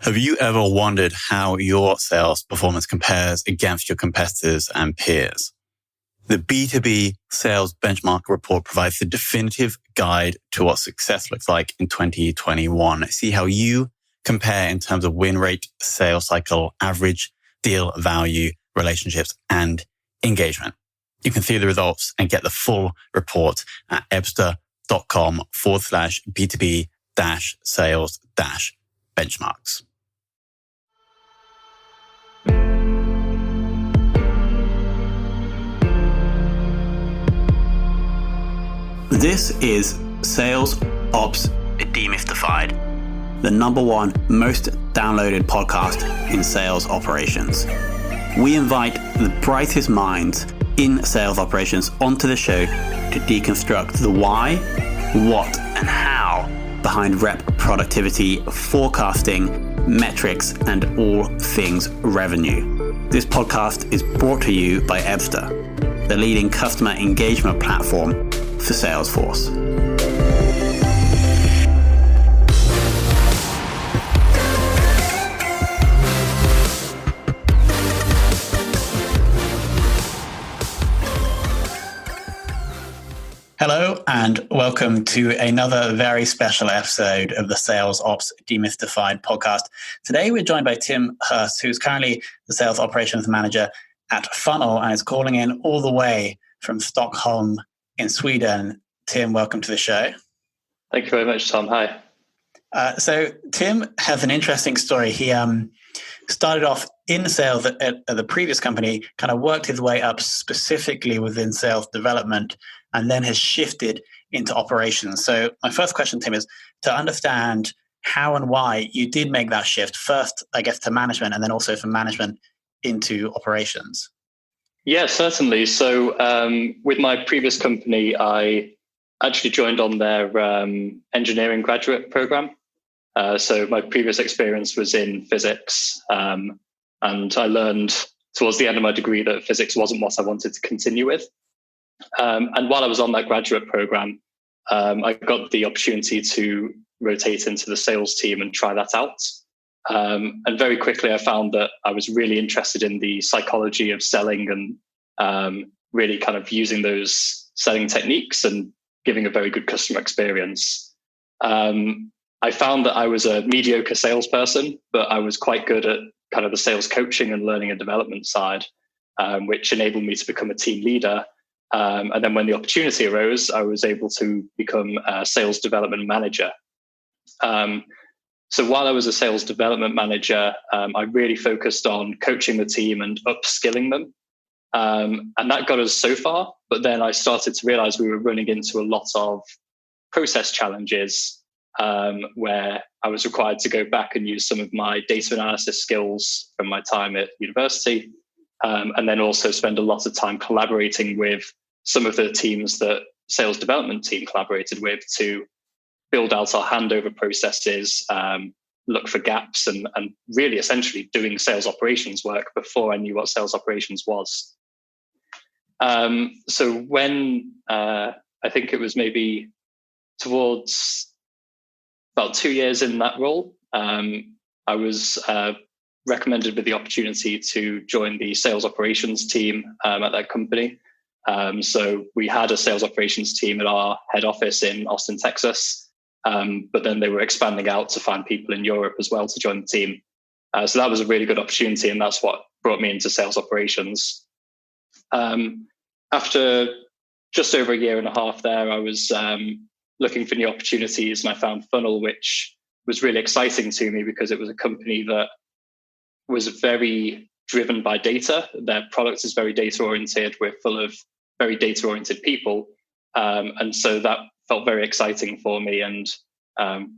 Have you ever wondered how your sales performance compares against your competitors and peers? The B2B Sales Benchmark Report provides the definitive guide to what success looks like in 2021. See how you compare in terms of win rate, sales cycle, average deal value, relationships, and engagement. You can see the results and get the full report at ebsta.com/B2B-sales-benchmarks. This is Sales Ops Demystified, the #1 most downloaded podcast in sales operations. We invite the brightest minds in sales operations onto the show to deconstruct the why, what, and how behind rep productivity, forecasting, metrics, and all things revenue. This podcast is brought to you by Ebsta, the leading customer engagement platform for Salesforce. Hello and welcome to another very special episode of the Sales Ops Demystified podcast. Today we're joined by Tim Hurst, who's currently the Sales Operations Manager at Funnel and is calling in all the way from Stockholm in Sweden. Tim, welcome to the show. Thank you very much, Tom. Hi. So Tim has an interesting story. He started off in sales at the previous company, kind of worked his way up specifically within sales development, and then has shifted into operations. So my first question, Tim, is to understand how and why you did make that shift, first, I guess, to management, and then also from management into operations. Yeah, certainly. So with my previous company, I actually joined on their engineering graduate program. So my previous experience was in physics, and I learned towards the end of my degree that physics wasn't what I wanted to continue with. And while I was on that graduate program, I got the opportunity to rotate into the sales team and try that out. And very quickly, I found that I was really interested in the psychology of selling and really kind of using those selling techniques and giving a very good customer experience. I found that I was a mediocre salesperson, but I was quite good at kind of the sales coaching and learning and development side, which enabled me to become a team leader. And then when the opportunity arose, I was able to become a sales development manager. So while I was a sales development manager, I really focused on coaching the team and upskilling them. And that got us so far. But then I started to realize we were running into a lot of process challenges where I was required to go back and use some of my data analysis skills from my time at university. And then also spend a lot of time collaborating with some of the teams that sales development team collaborated with to build out our handover processes, look for gaps, and really essentially doing sales operations work before I knew what sales operations was. So when I think it was maybe towards about 2 years in that role, I was recommended with the opportunity to join the sales operations team at that company. So we had a sales operations team at our head office in Austin, Texas, but then they were expanding out to find people in Europe as well to join the team. So that was a really good opportunity, and that's what brought me into sales operations. After just over a year and a half there, I was looking for new opportunities, and I found Funnel, which was really exciting to me because it was a company that was very driven by data. Their product is very data-oriented. We're full of very data-oriented people. And so that felt very exciting for me. And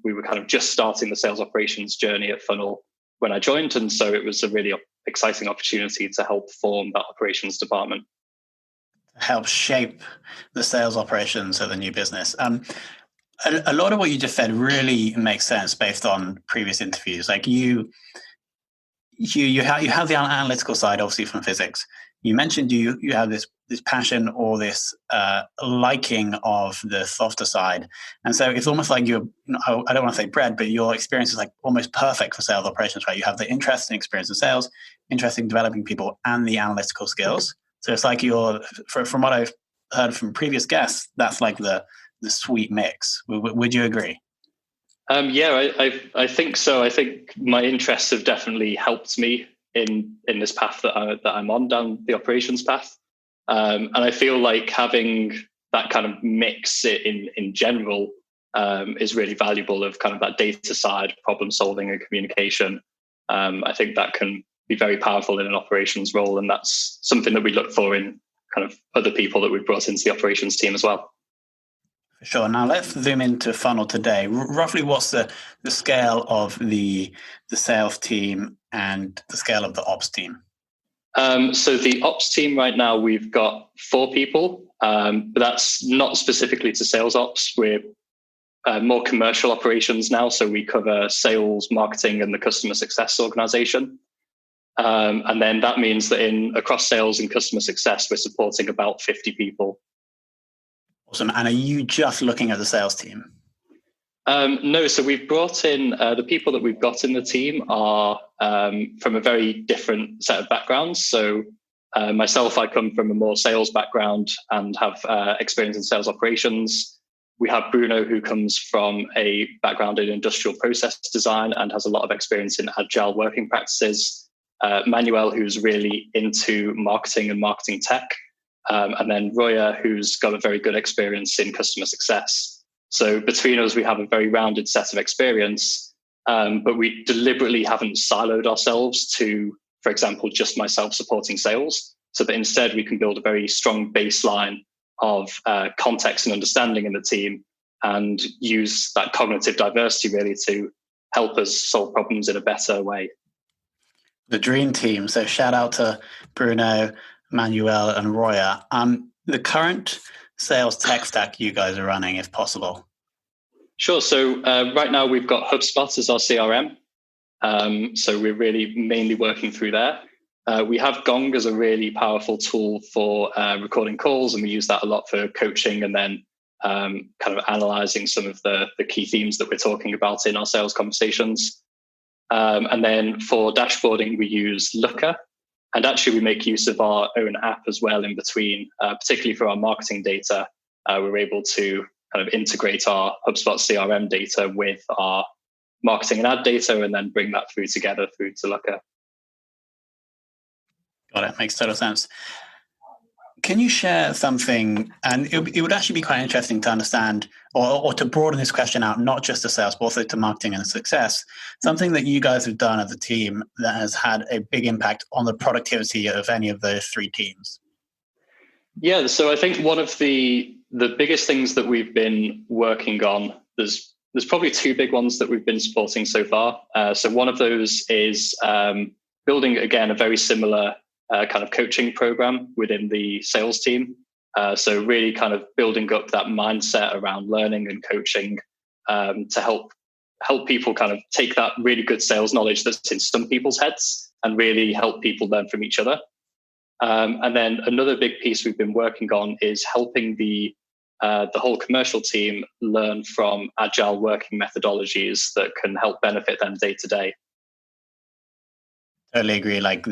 we were kind of just starting the sales operations journey at Funnel when I joined. And so it was a really exciting opportunity to help form that operations department. Help shape the sales operations of the new business. A lot of what you just said really makes sense based on previous interviews. Like you you have the analytical side, obviously, from physics. You mentioned you have this passion or this liking of the softer side, and so it's almost like I don't want to say bred, but your experience is like almost perfect for sales operations, right? You have the interest and experience in sales, interest in developing people, and the analytical skills. So it's like from what I've heard from previous guests, that's like the sweet mix. Would you agree? Yeah, I think so. I think my interests have definitely helped me in this path that I'm on, down the operations path. And I feel like having that kind of mix in general is really valuable, of kind of that data side, problem solving and communication. I think that can be very powerful in an operations role. And that's something that we look for in kind of other people that we've brought into the operations team as well. For sure. Now let's zoom into funnel today. Roughly, what's the scale of the sales team and the scale of the ops team? So the ops team right now, we've got 4 people, but that's not specifically to sales ops. We're more commercial operations now. So we cover sales, marketing, and the customer success organization. And then that means that across sales and customer success, we're supporting about 50 people. Awesome. And are you just looking at the sales team? No, so we've brought in the people that we've got in the team are from a very different set of backgrounds. So myself, I come from a more sales background and have experience in sales operations. We have Bruno, who comes from a background in industrial process design and has a lot of experience in agile working practices. Manuel, who's really into marketing and marketing tech. And then Roya, who's got a very good experience in customer success. So between us, we have a very rounded set of experience, but we deliberately haven't siloed ourselves to, for example, just myself supporting sales, so that instead we can build a very strong baseline of context and understanding in the team and use that cognitive diversity really to help us solve problems in a better way. The dream team. So shout out to Bruno, Manuel, and Roya. The current sales tech stack you guys are running, if possible. Sure. So right now we've got HubSpot as our CRM. So we're really mainly working through there. We have Gong as a really powerful tool for recording calls, and we use that a lot for coaching and then kind of analyzing some of the key themes that we're talking about in our sales conversations. And then for dashboarding, we use Looker. And actually, we make use of our own app as well in between, particularly for our marketing data. We're able to kind of integrate our HubSpot CRM data with our marketing and ad data and then bring that through together through to Looker. Got it. Makes total sense. Can you share something, and it would actually be quite interesting to understand or to broaden this question out, not just to sales, but also to marketing and success, something that you guys have done as a team that has had a big impact on the productivity of any of those 3 teams? Yeah, so I think one of the biggest things that we've been working on, there's probably 2 big ones that we've been supporting so far. So one of those is building, again, a very similar kind of coaching program within the sales team. So really kind of building up that mindset around learning and coaching to help people kind of take that really good sales knowledge that's in some people's heads and really help people learn from each other. And then another big piece we've been working on is helping the whole commercial team learn from agile working methodologies that can help benefit them day to day. Totally agree. Like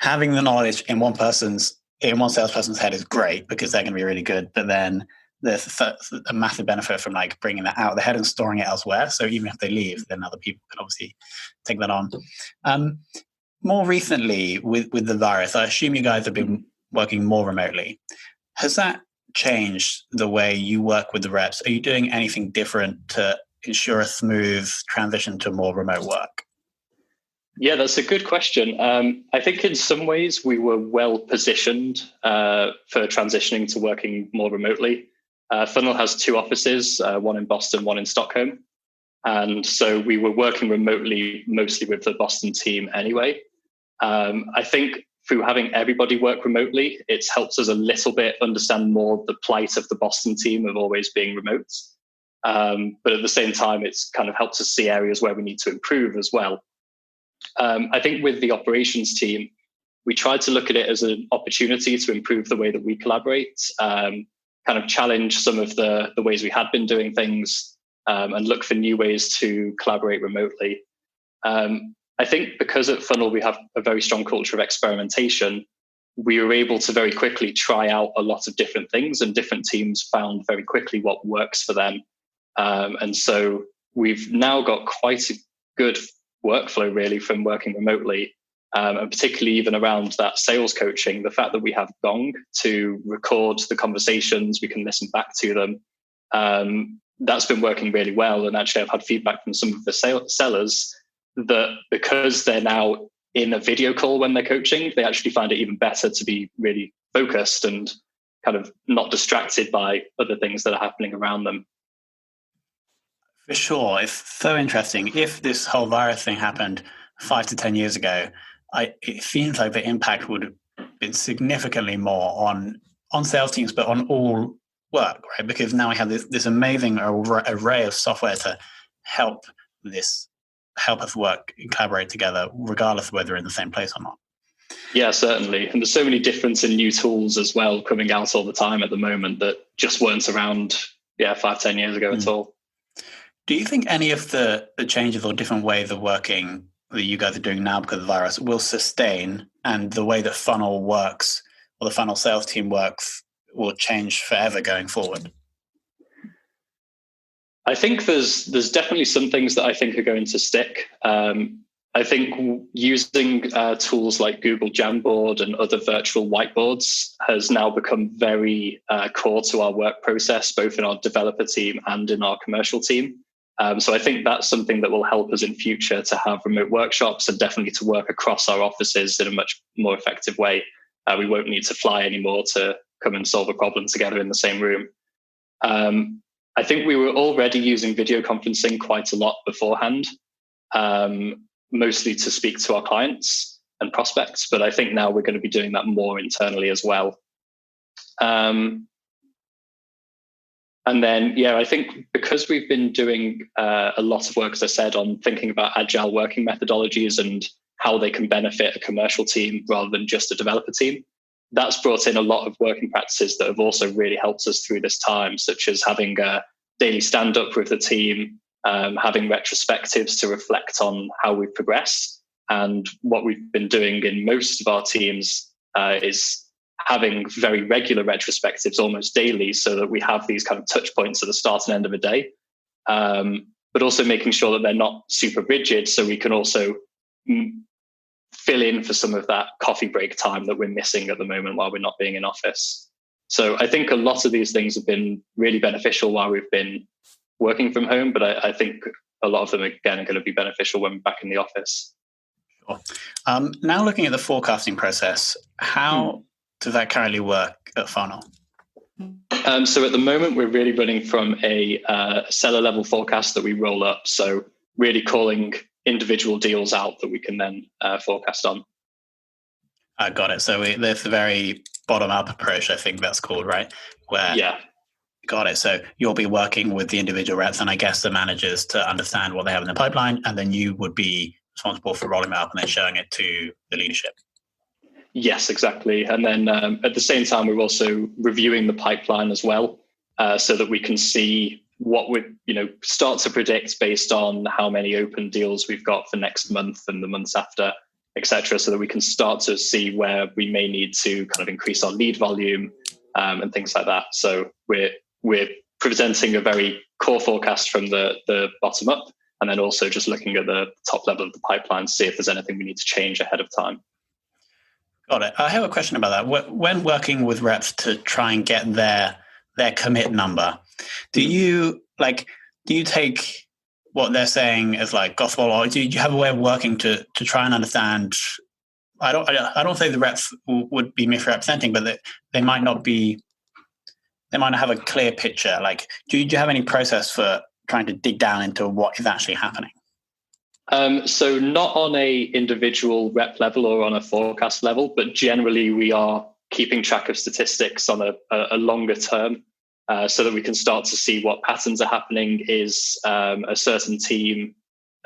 having the knowledge in one salesperson's head is great because they're going to be really good. But then there's a massive benefit from like bringing that out of the head and storing it elsewhere. So even if they leave, then other people can obviously take that on. More recently with the virus, I assume you guys have been working more remotely. Has that changed the way you work with the reps? Are you doing anything different to ensure a smooth transition to more remote work? Yeah, that's a good question. I think in some ways we were well positioned for transitioning to working more remotely. Funnel has 2 offices, one in Boston, one in Stockholm. And so we were working remotely mostly with the Boston team anyway. I think through having everybody work remotely, it's helped us a little bit understand more the plight of the Boston team of always being remote. But at the same time, it's kind of helped us see areas where we need to improve as well. I think with the operations team, we tried to look at it as an opportunity to improve the way that we collaborate, kind of challenge some of the ways we had been doing things, and look for new ways to collaborate remotely. I think because at Funnel we have a very strong culture of experimentation, we were able to very quickly try out a lot of different things, and different teams found very quickly what works for them. And so we've now got quite a good workflow really from working remotely, and particularly even around that sales coaching, the fact that we have Gong to record the conversations, we can listen back to them. That's been working really well. And actually I've had feedback from some of the sellers that because they're now in a video call when they're coaching, they actually find it even better to be really focused and kind of not distracted by other things that are happening around them. For sure. It's so interesting. If this whole virus thing happened 5 to 10 years ago, it seems like the impact would have been significantly more on sales teams, but on all work, right? Because now we have this amazing array of software to help us work and collaborate together, regardless of whether we're in the same place or not. Yeah, certainly. And there's so many different and new tools as well coming out all the time at the moment that just weren't around 5-10 years ago at all. Do you think any of the changes or different ways of working that you guys are doing now because of the virus will sustain, and the way that Funnel works or the Funnel sales team works will change forever going forward? I think there's definitely some things that I think are going to stick. I think using tools like Google Jamboard and other virtual whiteboards has now become very core to our work process, both in our developer team and in our commercial team. So I think that's something that will help us in future to have remote workshops and definitely to work across our offices in a much more effective way. We won't need to fly anymore to come and solve a problem together in the same room. I think we were already using video conferencing quite a lot beforehand, mostly to speak to our clients and prospects, but I think now we're going to be doing that more internally as well. And then, I think because we've been doing a lot of work, as I said, on thinking about agile working methodologies and how they can benefit a commercial team rather than just a developer team, that's brought in a lot of working practices that have also really helped us through this time, such as having a daily stand-up with the team, having retrospectives to reflect on how we've progressed. And what we've been doing in most of our teams is having very regular retrospectives almost daily, so that we have these kind of touch points at the start and end of a day, but also making sure that they're not super rigid, so we can also fill in for some of that coffee break time that we're missing at the moment while we're not being in office. So I think a lot of these things have been really beneficial while we've been working from home, but I think a lot of them, again, are going to be beneficial when we're back in the office. Sure. Now looking at the forecasting process, how does that currently work at Funnel? So at the moment, we're really running from a seller level forecast that we roll up. So really calling individual deals out that we can then forecast on. I got it. So there's a very bottom up approach, I think that's called, right? Got it. So you'll be working with the individual reps and I guess the managers to understand what they have in the pipeline, and then you would be responsible for rolling it up and then showing it to the leadership. Yes, exactly. And then at the same time, we're also reviewing the pipeline as well, so that we can see what would, start to predict based on how many open deals we've got for next month and the months after, etc., so that we can start to see where we may need to kind of increase our lead volume and things like that. So we're presenting a very core forecast from the bottom up, and then also just looking at the top level of the pipeline to see if there's anything we need to change ahead of time. Got it. I have a question about that. When working with reps to try and get their commit number, do you take what they're saying as like gospel, or do you have a way of working to try and understand? I don't say the reps would be misrepresenting, but they might not have a clear picture. Like, do you have any process for trying to dig down into what is actually happening? So not on a individual rep level or on a forecast level, but generally we are keeping track of statistics on a longer term, so that we can start to see what patterns are happening. Is a certain team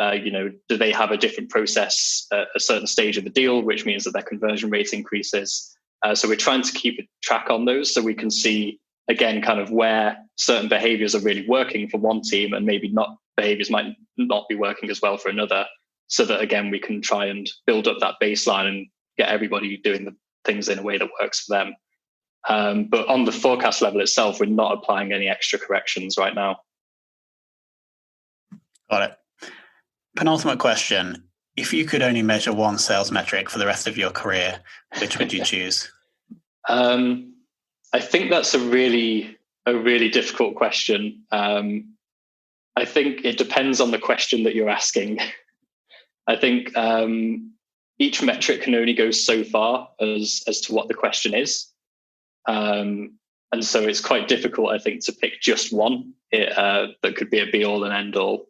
Do they have a different process at a certain stage of the deal, which means that their conversion rate increases? So we're trying to keep a track on those so we can see, again, kind of where certain behaviors are really working for one team and maybe not behaviors might not be working as well for another. So that, again, we can try and build up that baseline and get everybody doing the things in a way that works for them. But on the forecast level itself, we're not applying any extra corrections right now. Got it. Penultimate question. If you could only measure one sales metric for the rest of your career, which would you choose? I think that's a really difficult question. I think it depends on the question that you're asking. I think each metric can only go so far as to what the question is. And so it's quite difficult, I think, to pick just one that could be a be all and end all.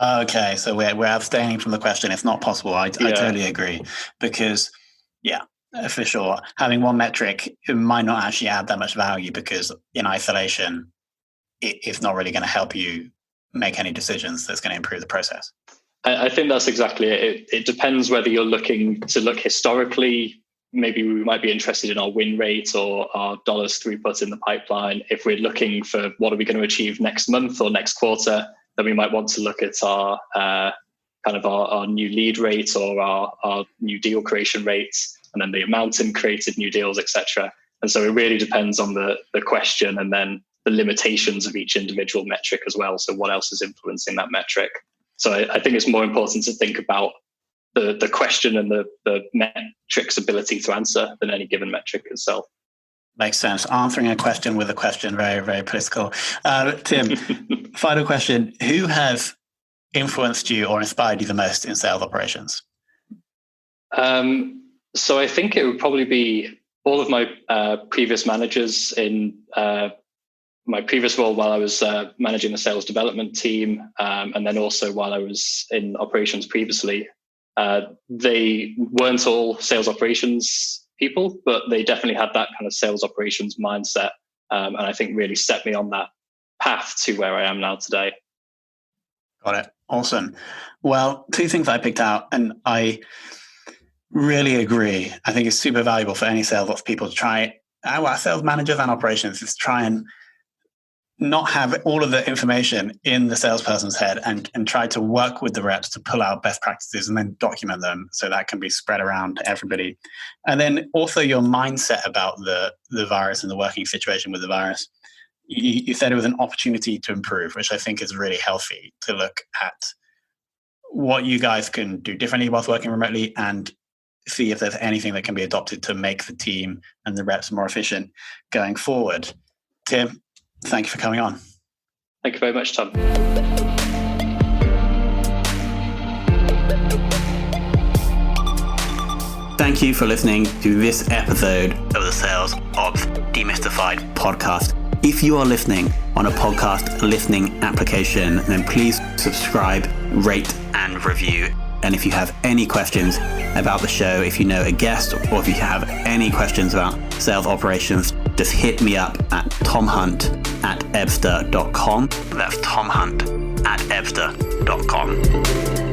Okay, so we're abstaining from the question. It's not possible. I totally agree, because for sure, having one metric, it might not actually add that much value, because in isolation, it's not really going to help you make any decisions that's going to improve the process. I think that's exactly it. It depends whether you're looking to look historically. Maybe we might be interested in our win rate or our dollars throughput in the pipeline. If we're looking for what are we going to achieve next month or next quarter, then we might want to look at our our new lead rate or our new deal creation rates, and then the amount in created new deals, etc. And so it really depends on the question, and then the limitations of each individual metric as well. So what else is influencing that metric? So I think it's more important to think about the question and the metric's ability to answer than any given metric itself. Makes sense. Answering a question with a question, very, very political. Tim, final question. Who has influenced you or inspired you the most in sales operations? So I think it would probably be all of my previous managers in my previous role while I was managing the sales development team, and then also while I was in operations previously. They weren't all sales operations people, but they definitely had that kind of sales operations mindset, and I think really set me on that path to where I am now today. Got it. Awesome. Well, two things I picked out, and I really agree. I think it's super valuable for any sales ops people to try, sales managers and operations, is try and not have all of the information in the salesperson's head and try to work with the reps to pull out best practices and then document them so that can be spread around to everybody. And then also your mindset about the virus and the working situation with the virus. You said it was an opportunity to improve, which I think is really healthy, to look at what you guys can do differently whilst working remotely and see if there's anything that can be adopted to make the team and the reps more efficient going forward. Tim, thank you for coming on. Thank you very much, Tom. Thank you for listening to this episode of the Sales Ops Demystified podcast. If you are listening on a podcast listening application, then please subscribe, rate, and review. And if you have any questions about the show, if you know a guest, or if you have any questions about sales operations, just hit me up at tomhunt@ebster.com. That's tomhunt@ebster.com.